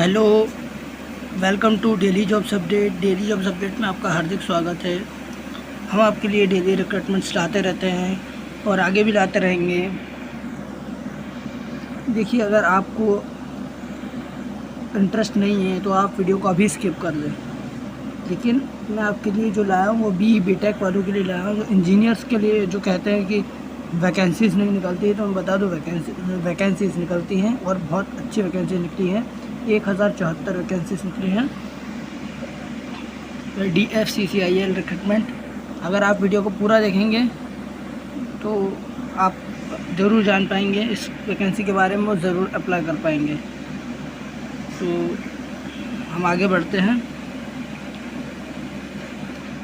Hello, welcome to Daily Jobs Update. Daily Jobs Update में आपका हार्दिक स्वागत है। हम आपके लिए डेली रिक्रूटमेंट्स लाते रहते हैं और आगे भी लाते रहेंगे। देखिए, अगर आपको इंटरेस्ट नहीं है तो आप वीडियो को अभी स्किप कर दें। लेकिन मैं आपके लिए जो लाया हूँ वो बीटेक वालों के लिए लाया हूँ, जो इंजीनियर्स के लिए जो कहते हैं कि वैकेंसीज़ नहीं निकलती है, तो मैं बता दूँ वैकेंसीज़ निकलती हैं और बहुत अच्छी वैकेंसी निकली हैं। 1074 वैकेंसीज निकली हैं DFCCIL रिक्रूटमेंट। अगर आप वीडियो को पूरा देखेंगे तो आप ज़रूर जान पाएंगे इस वैकेंसी के बारे में और ज़रूर अप्लाई कर पाएंगे। तो हम आगे बढ़ते हैं।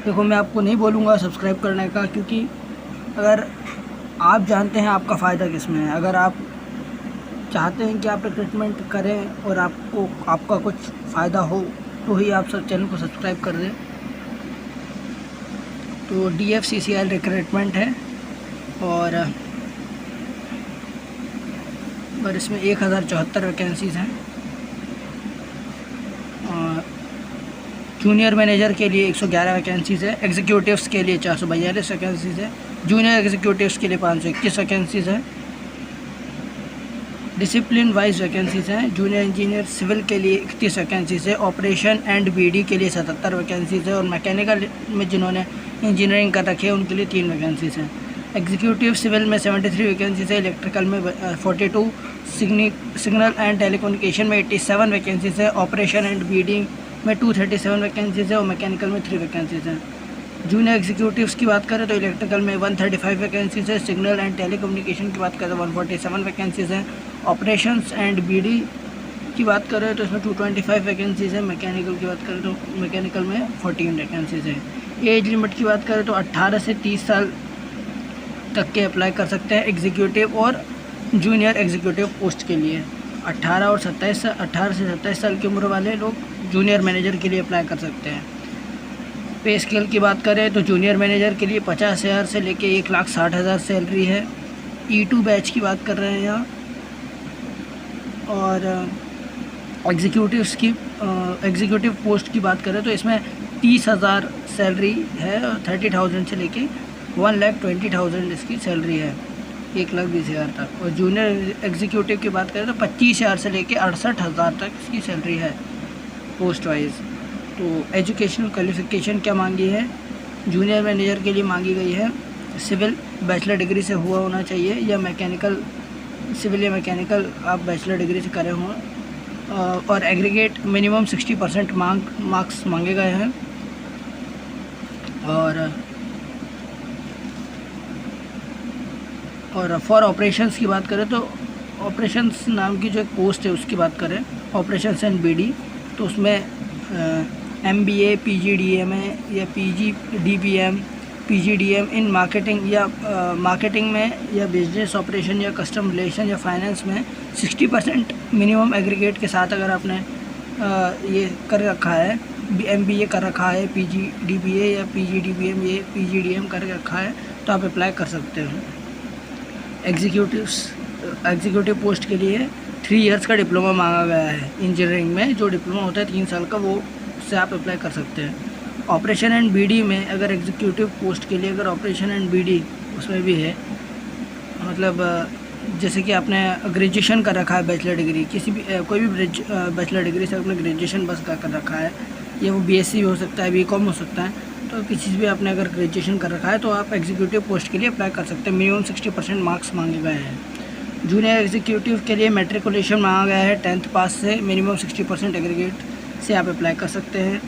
देखो, मैं आपको नहीं बोलूँगा सब्सक्राइब करने का, क्योंकि अगर आप जानते हैं आपका फ़ायदा किस में है। अगर आप चाहते हैं कि आप रिक्रूटमेंट करें और आपका कुछ फ़ायदा हो तो ही आप सब चैनल को सब्सक्राइब कर दें। तो DFCCIL रिक्रूटमेंट है और इसमें 1074 वैकेंसीज़ हैं। जूनियर मैनेजर के लिए 111 वैकेंसीज़ है। एग्जीक्यूटिव्स के लिए 442 वैकेंसीज़ है। जूनियर एग्जीक्यूटिव्स के लिए 521 वैकेंसीज़ है। डिसिप्लिन वाइज वैकेंसीज़ हैं। जूनियर इंजीनियर सिविल के लिए 31 वैकेंसीज़ है। ऑपरेशन एंड BD के लिए 77 वैकेंसीज़ है। और मैकेनिकल में जिन्होंने इंजीनियरिंग कर रखी है उनके लिए 3 वैकेंसीज़ हैं। एग्जीक्यूटिव सिविल में 73 वैकेंसीज़ है। इलेक्ट्रिकल में 42, सिग्नल एंड टेलीकम्युनिकेशन में 87 वैकेंसीज़ है। ऑपरेशन एंड BD में 237 वैकेंसीज़ है और मैकेनिकल में 3 वैकेंसीज़ हैं। जूनियर एग्जीक्यूटिव्स की बात करें तो इलेक्ट्रिकल में 135 वैकेंसीज़ है। सिग्नल एंड टेलीकम्युनिकेशन की बात करें तो 147 वैकेंसीज़ हैं। ऑपरेशंस एंड BD की बात करें तो इसमें 225 वैकेंसीज़ है। मैकेनिकल की बात करें तो मैकेनिकल में 14 वैकेंसीज़ हैं। एज लिमिट की बात करें तो 18 से 30 साल तक के अप्लाई कर सकते हैं एग्जीक्यूटिव और जूनियर एग्जीक्यूटिव पोस्ट के लिए। 18 से 27 साल की उम्र वाले लोग जूनियर मैनेजर के लिए अप्लाई कर सकते हैं। पे स्केल की बात करें तो जूनियर मैनेजर के लिए 50,000 से लेके 1,60,000 सैलरी है। E2 बैच की बात कर रहे हैं यहाँ। और एग्जीक्यूटिव पोस्ट की बात करें तो इसमें 30,000 सैलरी है और 30,000 से लेके 1,20,000 इसकी सैलरी है, 1,20,000 तक। और जूनियर एग्जीक्यूटिव की बात करें तो 25,000 से लेके 68,000 तक इसकी सैलरी है पोस्ट वाइज। तो एजुकेशनल क्वालिफ़िकेशन क्या मांगी है? जूनियर मैनेजर के लिए मांगी गई है सिविल बैचलर डिग्री से हुआ होना चाहिए, या मैकेनिकल, सिविल या मैकेनिकल आप बैचलर डिग्री से करे हों। और एग्रीगेट मिनिमम 60% मार्क्स मांगे गए हैं। और फॉर ऑपरेशंस की बात करें तो ऑपरेशंस नाम की जो एक पोस्ट है उसकी बात करें, ऑपरेशंस एंड BD, तो उसमें MBA PGDM या PGDBM PGDM इन मार्केटिंग या मार्केटिंग में या बिजनेस ऑपरेशन या कस्टम रिलेशन या फाइनेंस में 60% मिनिमम एग्रीगेट के साथ अगर आपने ये कर रखा है, MBA कर रखा है, PGDBA या PGDBM ये PGDM कर रखा है, तो आप अप्लाई कर सकते हो। एग्जीक्यूटिव पोस्ट के लिए 3 इयर्स का डिप्लोमा मांगा गया है। इंजीनियरिंग में जो डिप्लोमा होता है 3 साल का, वो उससे आप अप्लाई कर सकते हैं। ऑपरेशन एंड BD में अगर एग्जीक्यूटिव पोस्ट के लिए अगर ऑपरेशन एंड BD उसमें भी है, मतलब जैसे कि आपने ग्रेजुएशन कर रखा है, बैचलर डिग्री किसी भी कोई भी बैचलर डिग्री से आपने ग्रेजुएशन बस कर रखा है, या वो BSc भी हो सकता है, BCom हो सकता है, तो किसी भी आपने अगर ग्रेजुएशन कर रखा है तो आप एग्जीक्यूटिव पोस्ट के लिए अप्लाई कर सकते हैं। मिनिमम 60% मार्क्स मांगे गए हैं। जूनियर एग्जीक्यूटिव के लिए मैट्रिकुलेशन मांगा गया है 10th पास से, मिनिमम 60% एग्रीगेट से आप अप्लाई कर सकते हैं।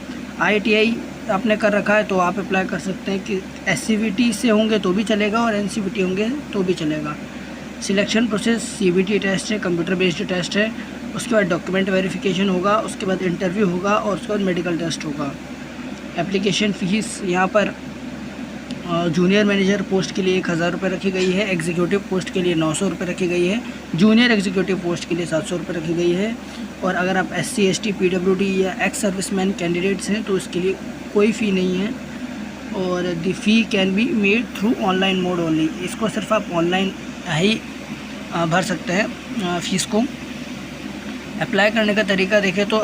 ITI आपने कर रखा है तो आप अप्लाई कर सकते हैं कि SCVT से होंगे तो भी चलेगा और NCVT होंगे तो भी चलेगा। सिलेक्शन प्रोसेस CBT टेस्ट है, कंप्यूटर बेस्ड टेस्ट है। उसके बाद डॉक्यूमेंट वेरिफिकेशन होगा, उसके बाद इंटरव्यू होगा और उसके बाद मेडिकल टेस्ट होगा। एप्लीकेशन फ़ीस यहाँ पर जूनियर मैनेजर पोस्ट के लिए 1,000 रुपये रखी गई है। एग्जीक्यूटिव पोस्ट के लिए 900 रुपये रखी गई है। जूनियर एग्जीक्यूटिव पोस्ट के लिए 700 रुपये रखी गई है। और अगर आप SC ST PWD या एक्स सर्विसमैन कैंडिडेट्स हैं तो इसके लिए कोई फ़ी नहीं है। और the fee can be made through online mode only, इसको सिर्फ आप ऑनलाइन ही भर सकते हैं फ़ीस को। अप्लाई करने का तरीका देखें तो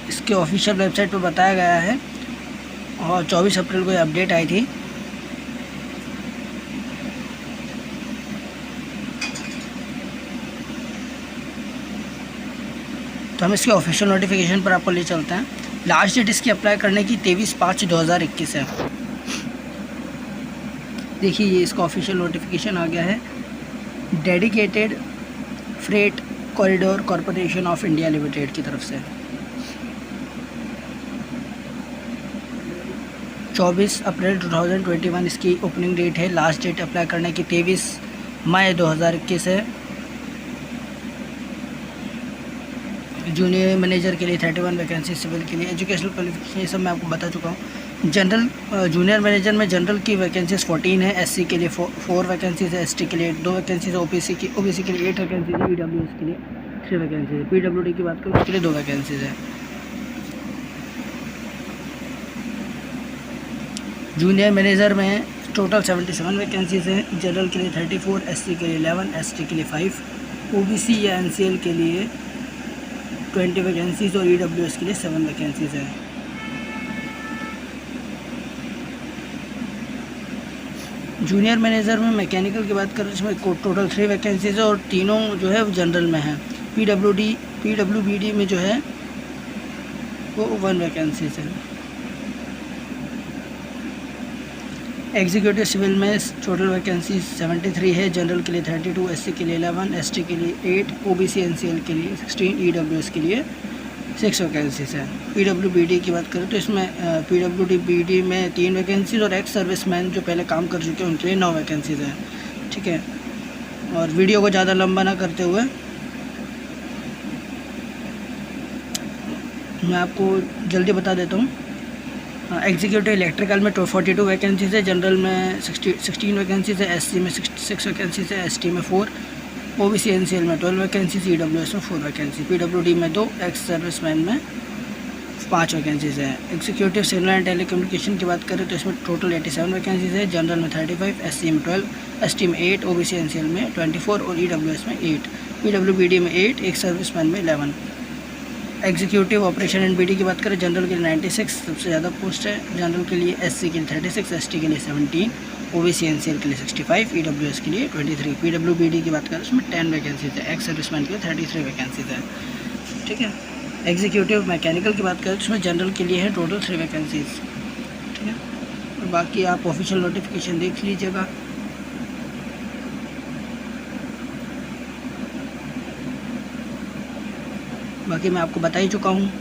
इसके ऑफिशियल वेबसाइट पर बताया गया है और 24 अप्रैल को ये अपडेट आई थी। तो हम इसके ऑफिशियल नोटिफिकेशन पर आपको ले चलते हैं। लास्ट डेट इसकी अप्लाई करने की 23/5/2021 है। देखिए ये इसका ऑफिशियल नोटिफिकेशन आ गया है, dedicated freight corridor corporation of India limited की तरफ से। 24 अप्रैल 2021 इसकी ओपनिंग डेट है। लास्ट डेट अप्लाई करने की 23 मई 2021 है। जूनियर मैनेजर के लिए 31 वैकेंसी, सिविल के लिए एजुकेशनल क्वालिफिकेशन ये सब मैं आपको बता चुका हूँ। जनरल जूनियर मैनेजर में जनरल की वैकेंसीज 14 है, एससी के लिए 4 वैकेंसीज है, एसटी के लिए 2 वैकेंसीज है, ओबीसी के लिए 8 वैकेंसीज है, ईडब्ल्यूएस के लिए 3 वैकेंसीज है, पीडब्ल्यूडी की बात करूँ उसके लिए 2 वैकेंसीज है। जूनियर मैनेजर में टोटल 77 वैकेंसीज हैं। जनरल के लिए 34, एससी के लिए 11, एसटी के लिए 5, ओबीसी या एनसीएल के लिए 20 वैकेंसीज और ईडब्ल्यूएस के लिए 7 वैकेंसीज हैं। जूनियर मैनेजर में मैकेनिकल की बात करें इसमें टोटल 3 वैकेंसीज है और तीनों जो है वो जनरल में है। पीडब्ल्यूबीडी में जो है वो 1 वैकेंसीज है। एग्जीक्यूटिव सिविल में टोटल वैकेंसी 73 है। जनरल के लिए 32, एससी के लिए 11, एसटी के लिए 8, ओबीसी एनसीएल के लिए 16, ईडब्ल्यूएस के लिए 6 वैकेंसीज है। पीडब्ल्यूबीडी की बात करें तो इसमें पीडब्ल्यूबीडी में 3 वैकेंसीज और एक्स सर्विसमैन जो पहले काम कर चुके हैं उनके लिए 9 वैकेंसीज हैं। ठीक है, और वीडियो को ज़्यादा लंबा ना करते हुए मैं आपको जल्दी बता देता हूँ। एग्जीक्यूटिव इलेक्ट्रिकल में 42 वैकेंसीज है, जनरल में 16 वैकेंसीज है, एससी में 6 वैकेंसीज है, एसटी में 4, ओबीसी एनसीएल में 12 वैकेंसीज, ईडब्ल्यूएस में 4 वैकेंसी, पीडब्ल्यूडी में 2, एक्स सर्विसमैन में 5 वैकेंसीज है। एग्जीक्यूटिव सिग्नल एंड टेलीकम्युनिकेशन की बात करें तो इसमें टोटल 87 वैकेंसीज है। जनरल में 35, एससी में 12, एसटी में 8, ओबीसी एनसीएल में 24 और ईडब्ल्यूएस में 8, पीडब्ल्यूबीडी में 8, एक सर्विसमैन में 11। एग्जीक्यूटिव ऑपरेशन एंड बीडी की बात करें जनरल के लिए 96 सबसे ज़्यादा पोस्ट है। जनरल के लिए एससी के लिए 36, एसटी के लिए 17, ओबीसी एनसीएल के लिए 65, ईडब्ल्यूएस के लिए 23। पीडब्ल्यूबीडी की बात करें उसमें 10 वैकेंसीज है। एक्स सर्विसमैन के लिए 33 वैकेंसीज है। ठीक है, एग्जीक्यूटिव मैकेनिकल की बात करें तो उसमें जनरल के लिए है टोटल 3 वैकेंसीज। ठीक है, और बाकी आप ऑफिशियल नोटिफिकेशन देख लीजिएगा। बाकी मैं आपको बता ही चुका हूँ।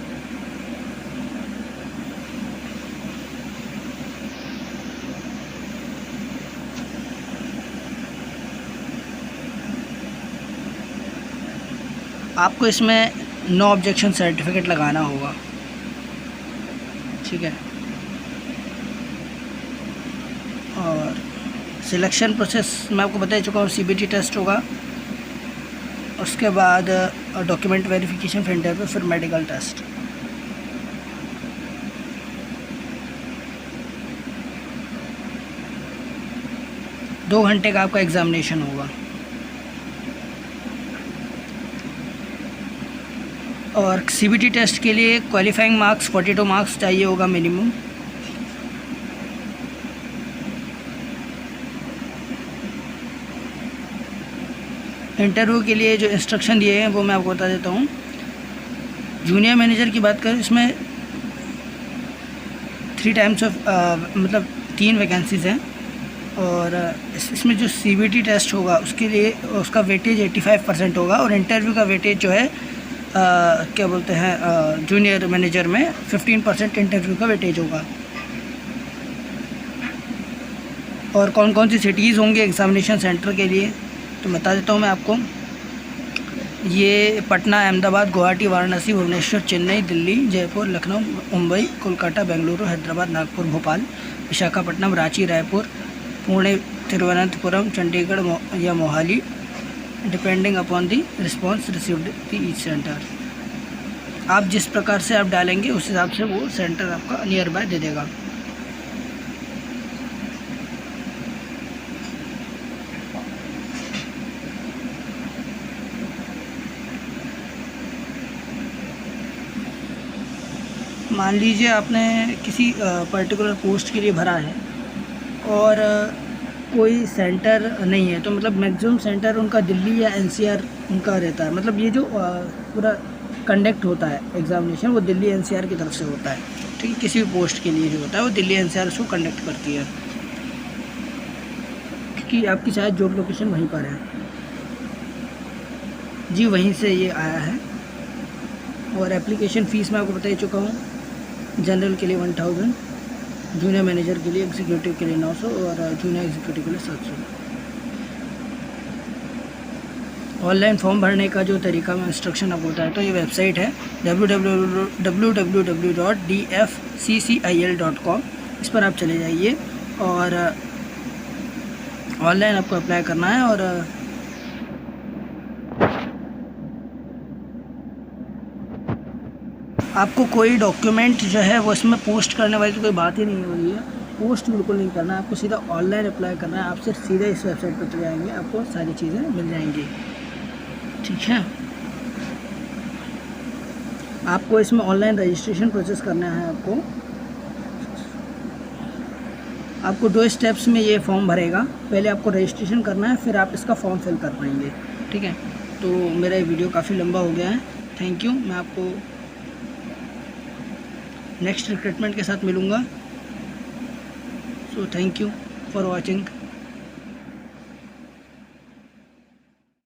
आपको इसमें नो ऑब्जेक्शन सर्टिफिकेट लगाना होगा। ठीक है, और सिलेक्शन प्रोसेस मैं आपको बता ही चुका हूँ। सीबीटी टेस्ट होगा, उसके बाद डॉक्यूमेंट वेरिफिकेशन, फिर इंटरव्यू, फिर मेडिकल टेस्ट। दो घंटे का आपका एग्जामिनेशन होगा और सीबीटी टेस्ट के लिए क्वालिफाइंग मार्क्स 42 मार्क्स चाहिए होगा मिनिमम। इंटरव्यू के लिए जो इंस्ट्रक्शन दिए हैं वो मैं आपको बता देता हूँ। जूनियर मैनेजर की बात करें इसमें 3 टाइम्स ऑफ मतलब 3 वैकेंसीज़ हैं और इसमें जो सीबीटी टेस्ट होगा उसके लिए उसका वेटेज 85% होगा और इंटरव्यू का वेटेज जो है क्या बोलते हैं जूनियर मैनेजर में 15% इंटरव्यू का वेटेज होगा। और कौन कौन सी सिटीज़ होंगे एग्ज़ामिनेशन सेंटर के लिए तो बता देता हूँ मैं आपको। ये पटना, अहमदाबाद, गुवाहाटी, वाराणसी, भुवनेश्वर, चेन्नई, दिल्ली, जयपुर, लखनऊ, मुंबई, कोलकाता, बेंगलुरु, हैदराबाद, नागपुर, भोपाल, विशाखापट्टनम, रांची, रायपुर, पुणे, तिरुवनंतपुरम, चंडीगढ़ या Mohali, depending upon the response received the each centre. आप जिस प्रकार से आप डालेंगे उस हिसाब से वो सेंटर आपका नियर बाय दे देगा। मान लीजिए आपने किसी पर्टिकुलर पोस्ट के लिए भरा है और कोई सेंटर नहीं है, तो मतलब मैक्सिमम सेंटर उनका दिल्ली या एनसीआर उनका रहता है। मतलब ये जो पूरा कंडक्ट होता है एग्ज़ामिनेशन, वो दिल्ली एनसीआर की तरफ से होता है। ठीक है, किसी भी पोस्ट के लिए जो होता है वो दिल्ली एनसीआर उसको कंडक्ट करती है, क्योंकि आपकी शायद जॉब लोकेशन वहीं पर है। जी वहीं से ये आया है। और एप्लीकेशन फ़ीस मैं आपको बता ही चुका हूँ। जनरल के लिए 1000, जूनियर मैनेजर के लिए, एग्जीक्यूटिव के लिए 900 और जूनियर एग्जीक्यूटिव के लिए 700। ऑनलाइन फॉर्म भरने का जो तरीका में इंस्ट्रक्शन आपको होता है, तो ये वेबसाइट है www.dfccil.com। इस पर आप चले जाइए और ऑनलाइन आपको अप्लाई करना है। और आपको कोई डॉक्यूमेंट जो है वो इसमें पोस्ट करने वाली तो कोई बात ही नहीं हो रही है। पोस्ट बिल्कुल नहीं करना है, आपको सीधा ऑनलाइन अप्लाई करना है। आप सिर्फ सीधे इस वेबसाइट पर चले जाएंगे, आपको सारी चीज़ें मिल जाएंगी। ठीक है, आपको इसमें ऑनलाइन रजिस्ट्रेशन प्रोसेस करना है। आपको 2 स्टेप्स में ये फॉर्म भरेगा। पहले आपको रजिस्ट्रेशन करना है, फिर आप इसका फॉर्म फिल कर पाएंगे। ठीक है, तो मेरा ये वीडियो काफ़ी लंबा हो गया है। Thank you. मैं आपको नेक्स्ट रिक्रूटमेंट के साथ मिलूँगा। So thank you for watching.